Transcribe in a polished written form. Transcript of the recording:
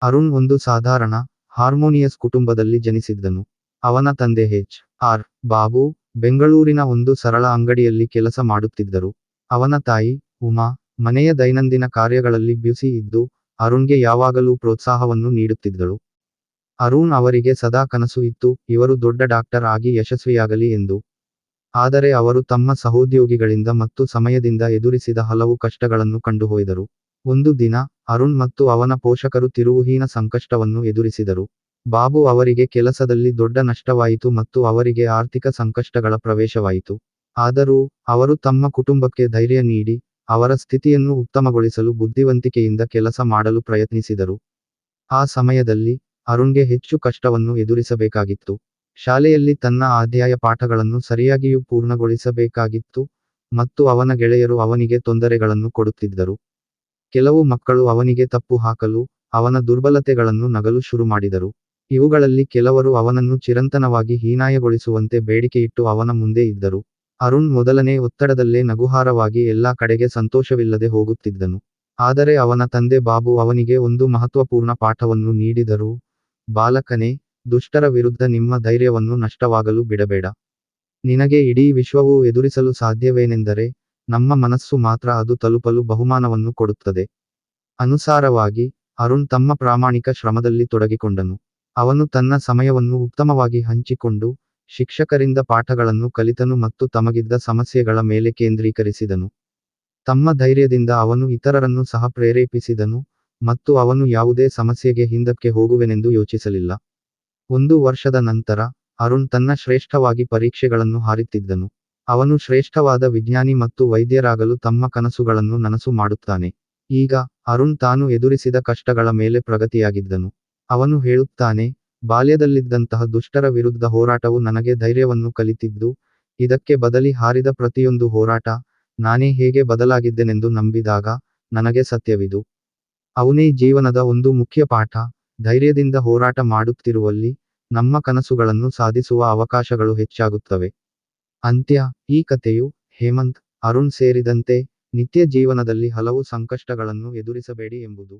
ಅರುಣ್ ಒಂದು ಸಾಧಾರಣ, ಹಾರ್ಮೋನಿಯಸ್ ಕುಟುಂಬದಲ್ಲಿ ಜನಿಸಿದ್ದನು. ಅವನ ತಂದೆ ಎಚ್.ಆರ್. ಬಾಬು, ಬೆಂಗಳೂರಿನ ಒಂದು ಸರಳ ಅಂಗಡಿಯಲ್ಲಿ ಕೆಲಸ ಮಾಡುತ್ತಿದ್ದರು. ಅವನ ತಾಯಿ, ಉಮಾ, ಮನೆಯ ದೈನಂದಿನ ಕಾರ್ಯಗಳಲ್ಲಿ ಬ್ಯುಸಿ ಇದ್ದು, ಅರುಣ್ಗೆ ಯಾವಾಗಲೂ ಪ್ರೋತ್ಸಾಹವನ್ನು ನೀಡುತ್ತಿದ್ದಳು. ಅರುಣ್ ಅವರಿಗೆ ಸದಾ ಕನಸು ಇತ್ತು, ಇವರು ದೊಡ್ಡ ಡಾಕ್ಟರ್ ಆಗಿ ಯಶಸ್ವಿಯಾಗಲಿ ಎಂದು. ಆದರೆ ಅವರು ತಮ್ಮ ಸಹೋದ್ಯೋಗಿಗಳಿಂದ ಮತ್ತು ಸಮಯದಿಂದ ಎದುರಿಸಿದ ಹಲವು ಕಷ್ಟಗಳನ್ನು ಕಂಡುಹೋಯ್ದರು. ಒಂದು ದಿನ, ಅರುಣ್ ಮತ್ತು ಅವನ ಪೋಷಕರು ತಿರುವುಹೀನ ಸಂಕಷ್ಟವನ್ನು ಎದುರಿಸಿದರು. ಬಾಬು ಅವರಿಗೆ ಕೆಲಸದಲ್ಲಿ ದೊಡ್ಡ ನಷ್ಟವಾಯಿತು ಮತ್ತು ಅವರಿಗೆ ಆರ್ಥಿಕ ಸಂಕಷ್ಟಗಳ ಪ್ರವೇಶವಾಯಿತು. ಆದರೂ, ಅವರು ತಮ್ಮ ಕುಟುಂಬಕ್ಕೆ ಧೈರ್ಯ ನೀಡಿ, ಅವರ ಸ್ಥಿತಿಯನ್ನು ಉತ್ತಮಗೊಳಿಸಲು ಬುದ್ಧಿವಂತಿಕೆಯಿಂದ ಕೆಲಸ ಮಾಡಲು ಪ್ರಯತ್ನಿಸಿದರು. ಆ ಸಮಯದಲ್ಲಿ, ಅರುಣ್ಗೆ ಹೆಚ್ಚು ಕಷ್ಟವನ್ನು ಎದುರಿಸಬೇಕಾಗಿತ್ತು. ಶಾಲೆಯಲ್ಲಿ ತನ್ನ ಅಧ್ಯಾಯ ಪಾಠಗಳನ್ನು ಸರಿಯಾಗಿಯೂ ಪೂರ್ಣಗೊಳಿಸಬೇಕಾಗಿತ್ತು, ಮತ್ತು ಅವನ ಗೆಳೆಯರು ಅವನಿಗೆ ತೊಂದರೆಗಳನ್ನು ಕೊಡುತ್ತಿದ್ದರು. ಕೆಲವು ಮಕ್ಕಳು ಅವನಿಗೆ ತಪ್ಪು ಹಾಕಲು, ಅವನ ದುರ್ಬಲತೆಗಳನ್ನು ನಗಲು ಶುರು ಮಾಡಿದರು. ಇವುಗಳಲ್ಲಿ ಕೆಲವರು ಅವನನ್ನು ಚಿರಂತನವಾಗಿ ಹೀನಾಯಗೊಳಿಸುವಂತೆ ಬೇಡಿಕೆಯಿಟ್ಟು ಅವನ ಮುಂದೆ ಇದ್ದರು. ಅರುಣ್ ಮೊದಲನೇ ಒತ್ತಡದಲ್ಲೇ ನಗುಹಾರವಾಗಿ ಎಲ್ಲಾ ಕಡೆಗೆ ಸಂತೋಷವಿಲ್ಲದೆ ಹೋಗುತ್ತಿದ್ದನು. ಆದರೆ ಅವನ ತಂದೆ ಬಾಬು ಅವನಿಗೆ ಒಂದು ಮಹತ್ವಪೂರ್ಣ ಪಾಠವನ್ನು ನೀಡಿದರು. ಬಾಲಕನೇ, ದುಷ್ಟರ ವಿರುದ್ಧ ನಿಮ್ಮ ಧೈರ್ಯವನ್ನು ನಷ್ಟವಾಗಲು ಬಿಡಬೇಡ. ನಿನಗೆ ಇಡೀ ವಿಶ್ವವೂ ಎದುರಿಸಲು ಸಾಧ್ಯವೇನೆಂದರೆ, ನಮ್ಮ ಮನಸ್ಸು ಮಾತ್ರ ಅದು ತಲುಪಲು ಬಹುಮಾನವನ್ನು ಕೊಡುತ್ತದೆ. ಅನುಸಾರವಾಗಿ, ಅರುಣ್ ತಮ್ಮ ಪ್ರಾಮಾಣಿಕ ಶ್ರಮದಲ್ಲಿ ತೊಡಗಿಕೊಂಡನು. ಅವನು ತನ್ನ ಸಮಯವನ್ನು ಉತ್ತಮವಾಗಿ ಹಂಚಿಕೊಂಡು, ಶಿಕ್ಷಕರಿಂದ ಪಾಠಗಳನ್ನು ಕಲಿತನು ಮತ್ತು ತಮಗಿದ್ದ ಸಮಸ್ಯೆಗಳ ಮೇಲೆ ಕೇಂದ್ರೀಕರಿಸಿದನು. ತಮ್ಮ ಧೈರ್ಯದಿಂದ ಅವನು ಇತರರನ್ನು ಸಹ ಪ್ರೇರೇಪಿಸಿದನು, ಮತ್ತು ಅವನು ಯಾವುದೇ ಸಮಸ್ಯೆಗೆ ಹಿಂದಕ್ಕೆ ಹೋಗುವೆನೆಂದು ಯೋಚಿಸಲಿಲ್ಲ. 1 ವರ್ಷದ ನಂತರ, ಅರುಣ್ ತನ್ನ ಶ್ರೇಷ್ಠವಾಗಿ ಪರೀಕ್ಷೆಗಳನ್ನು ಹಾರಿತ್ತಿದ್ದನು. ಅವನು ಶ್ರೇಷ್ಠವಾದ ವಿಜ್ಞಾನಿ ಮತ್ತು ವೈದ್ಯರಾಗಲು ತಮ್ಮ ಕನಸುಗಳನ್ನು ನನಸು ಮಾಡುತ್ತಾನೆ. ಈಗ, ಅರುಣ್ ತಾನು ಎದುರಿಸಿದ ಕಷ್ಟಗಳ ಮೇಲೆ ಪ್ರಗತಿಯಾಗಿದ್ದನು. ಅವನು ಹೇಳುತ್ತಾನೆ, ಬಾಲ್ಯದಲ್ಲಿದ್ದಂತಹ ದುಷ್ಟರ ವಿರುದ್ಧ ಹೋರಾಟವು ನನಗೆ ಧೈರ್ಯವನ್ನು ಕಲಿತಿದ್ದು, ಇದಕ್ಕೆ ಬದಲಿ ಹಾರಿದ ಪ್ರತಿಯೊಂದು ಹೋರಾಟ, ನಾನೇ ಹೇಗೆ ಬದಲಾಗಿದ್ದೆನೆಂದು ನಂಬಿದಾಗ, ನನಗೆ ಸತ್ಯವಿದು. ಅವನೇ ಜೀವನದ ಒಂದು ಮುಖ್ಯ ಪಾಠ. ಧೈರ್ಯದಿಂದ ಹೋರಾಟ ಮಾಡುತ್ತಿರುವಲ್ಲಿ, ನಮ್ಮ ಕನಸುಗಳನ್ನು ಸಾಧಿಸುವ ಅವಕಾಶಗಳು ಹೆಚ್ಚಾಗುತ್ತವೆ. ಅಂತ್ಯ. ಈ ಕಥೆಯು, ಹೇಮಂತ್, ಅರುಣ್ ಸೇರಿದಂತೆ, ನಿತ್ಯ ಜೀವನದಲ್ಲಿ ಹಲವು ಸಂಕಷ್ಟಗಳನ್ನು ಎದುರಿಸಬೇಡಿ ಎಂಬುದು.